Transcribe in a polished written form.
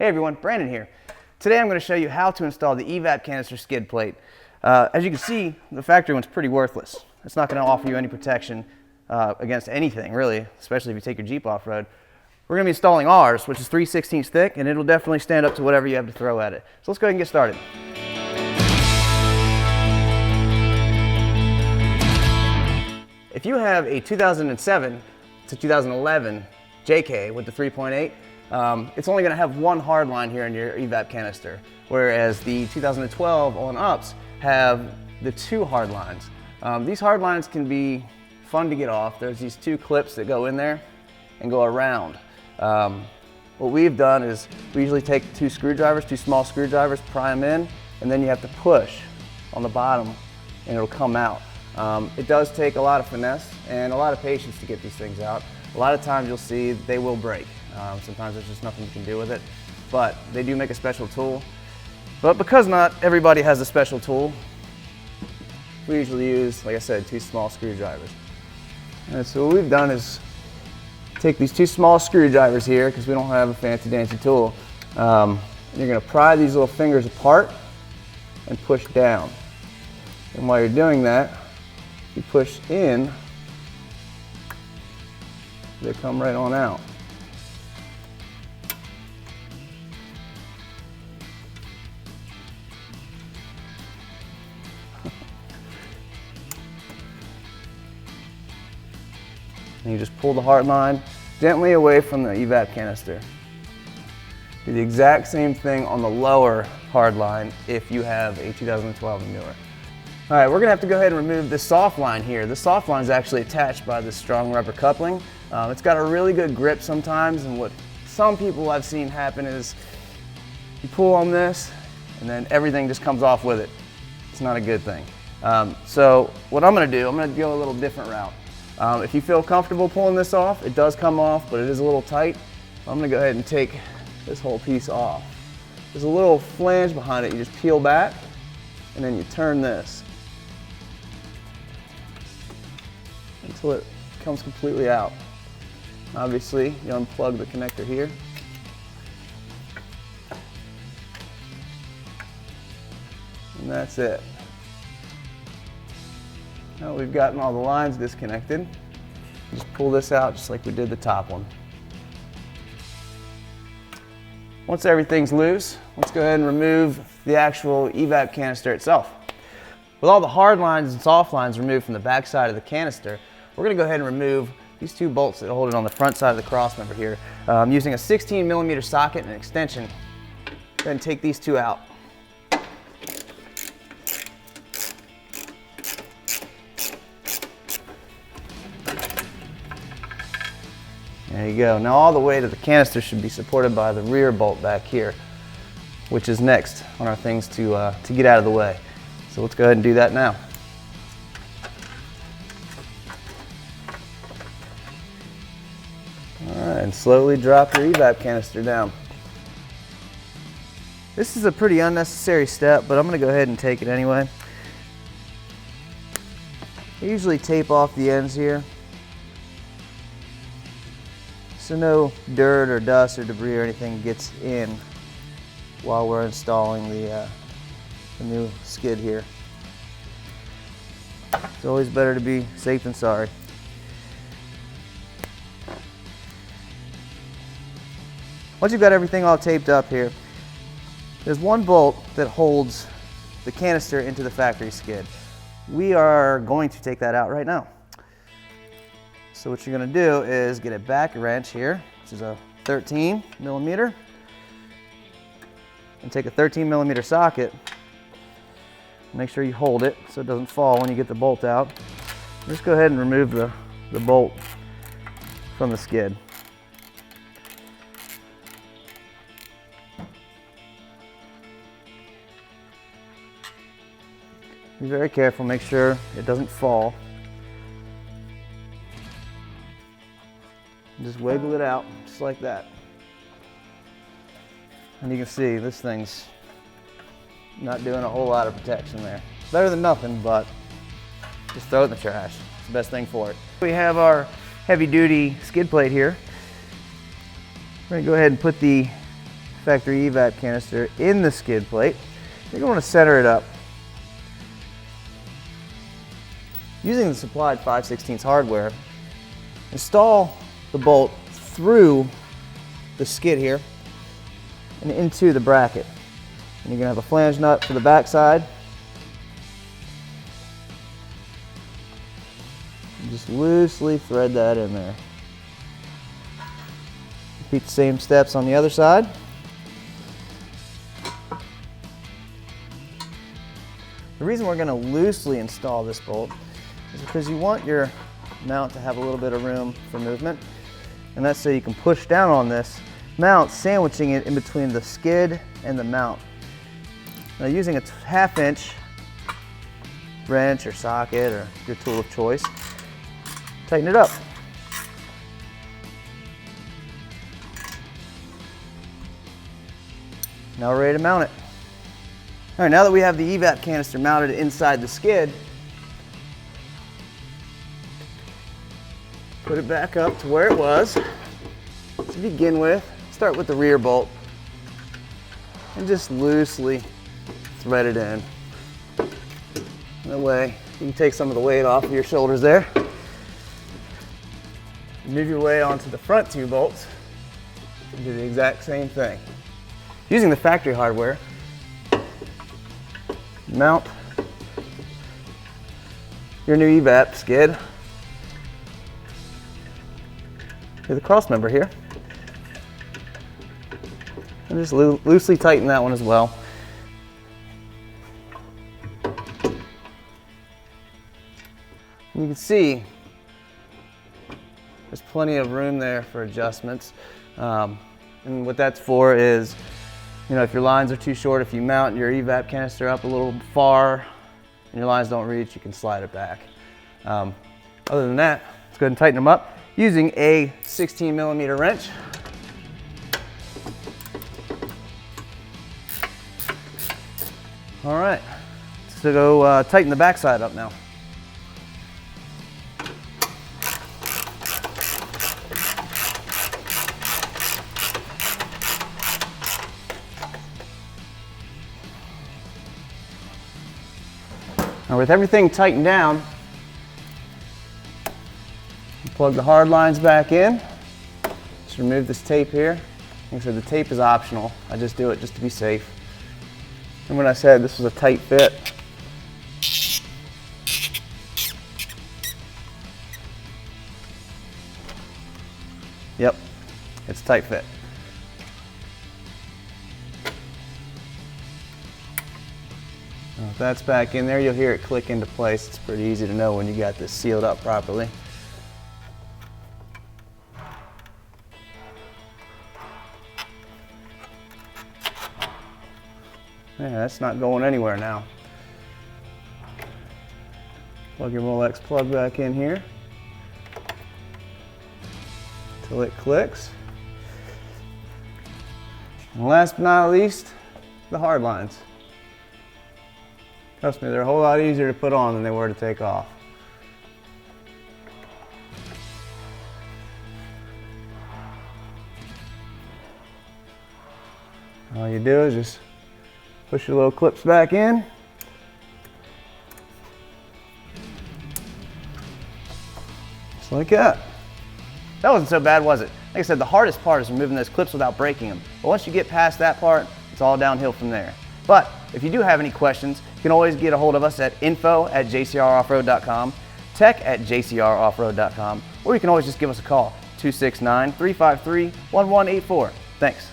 Hey everyone, Brandon here. Today I'm going to show you how to install the Evap canister skid plate. As you can see, the factory one's pretty worthless. It's not going to offer you any protection against anything really, especially if you take your Jeep off-road. We're going to be installing ours, which is 3/16 thick, and it'll definitely stand up to whatever you have to throw at it. So let's go ahead and get started. If you have a 2007 to 2011 JK with the 3.8, it's only going to have one hard line here in your Evap canister, whereas the 2012 on ups have the two hard lines. These hard lines can be fun to get off. There's these two clips that go in there and go around. What we've done is we usually take two small screwdrivers, pry them in, and then you have to push on the bottom and it'll come out. It does take a lot of finesse and a lot of patience to get these things out. A lot of times you'll see they will break. Sometimes there's just nothing you can do with it, but they do make a special tool. But because not everybody has a special tool, we usually use, like I said, two small screwdrivers. And so what we've done is take these two small screwdrivers here, because we don't have a fancy dancy tool. You're going to pry these little fingers apart and push down. And while you're doing that, you push in, they come right on out. And you just pull the hard line gently away from the Evap canister. Do the exact same thing on the lower hard line if you have a 2012 and newer. All right, we're gonna have to go ahead and remove this soft line here. This soft line is actually attached by this strong rubber coupling. It's got a really good grip sometimes, and what some people I've seen happen is you pull on this and then everything just comes off with it. It's not a good thing. So what I'm gonna do, I'm gonna go a little different route. If you feel comfortable pulling this off, it does come off, but it is a little tight. I'm gonna go ahead and take this whole piece off. There's a little flange behind it. You just peel back and then you turn this until it comes completely out. Obviously, you unplug the connector here. And that's it. Now we've gotten all the lines disconnected. Just pull this out just like we did the top one. Once everything's loose, let's go ahead and remove the actual Evap canister itself. With all the hard lines and soft lines removed from the back side of the canister, we're going to go ahead and remove these two bolts that hold it on the front side of the cross member here. Using a 16mm socket and an extension, then take these two out. There you go. Now all the weight of the canister should be supported by the rear bolt back here, which is next on our things to get out of the way. So let's go ahead and do that now. All right, and slowly drop your Evap canister down. This is a pretty unnecessary step, but I'm going to go ahead and take it anyway. I usually tape off the ends here, so no dirt or dust or debris or anything gets in while we're installing the new skid here. It's always better to be safe than sorry. Once you've got everything all taped up here, there's one bolt that holds the canister into the factory skid. We are going to take that out right now. So what you're going to do is get a back wrench here, which is a 13mm, and take a 13mm socket. Make sure you hold it so it doesn't fall when you get the bolt out. Just go ahead and remove the bolt from the skid. Be very careful, make sure it doesn't fall. Just wiggle it out, just like that. And you can see this thing's not doing a whole lot of protection there. Better than nothing, but just throw it in the trash. It's the best thing for it. We have our heavy duty skid plate here. We're gonna go ahead and put the factory evap canister in the skid plate. You're going to center it up. Using the supplied 5/16 hardware, install the bolt through the skid here and into the bracket. And you're going to have a flange nut for the back side. And just loosely thread that in there. Repeat the same steps on the other side. The reason we're going to loosely install this bolt is because you want your mount to have a little bit of room for movement, and that's so you can push down on this mount, sandwiching it in between the skid and the mount. Now, using a 1/2 inch wrench or socket or your tool of choice, tighten it up. Now we're ready to mount it. All right, now that we have the evap canister mounted inside the skid, put it back up to where it was. To begin with, start with the rear bolt and just loosely thread it in. That way you can take some of the weight off of your shoulders there. Move your way onto the front 2 bolts and do the exact same thing. Using the factory hardware, mount your new evap skid to the cross member here. And just loosely tighten that one as well. You can see there's plenty of room there for adjustments. And what that's for is, you know, if your lines are too short, if you mount your evap canister up a little far and your lines don't reach, you can slide it back. Other than that, let's go ahead and tighten them up using a 16mm wrench. All right, so go tighten the backside up now. Now with everything tightened down, plug the hard lines back in. Just remove this tape here. Like I said, the tape is optional. I just do it just to be safe. And when I said this was a tight fit, yep, it's a tight fit. Now, if that's back in there, you'll hear it click into place. It's pretty easy to know when you got this sealed up properly. Yeah, that's not going anywhere now. Plug your Molex plug back in here until it clicks. And last but not least, the hard lines. Trust me, they're a whole lot easier to put on than they were to take off. All you do is just push your little clips back in. Just like that. That wasn't so bad, was it? Like I said, the hardest part is removing those clips without breaking them. But once you get past that part, it's all downhill from there. But if you do have any questions, you can always get a hold of us at info@JcrOffroad.com, tech@JcrOffroad.com, or you can always just give us a call, 269-353-1184. Thanks.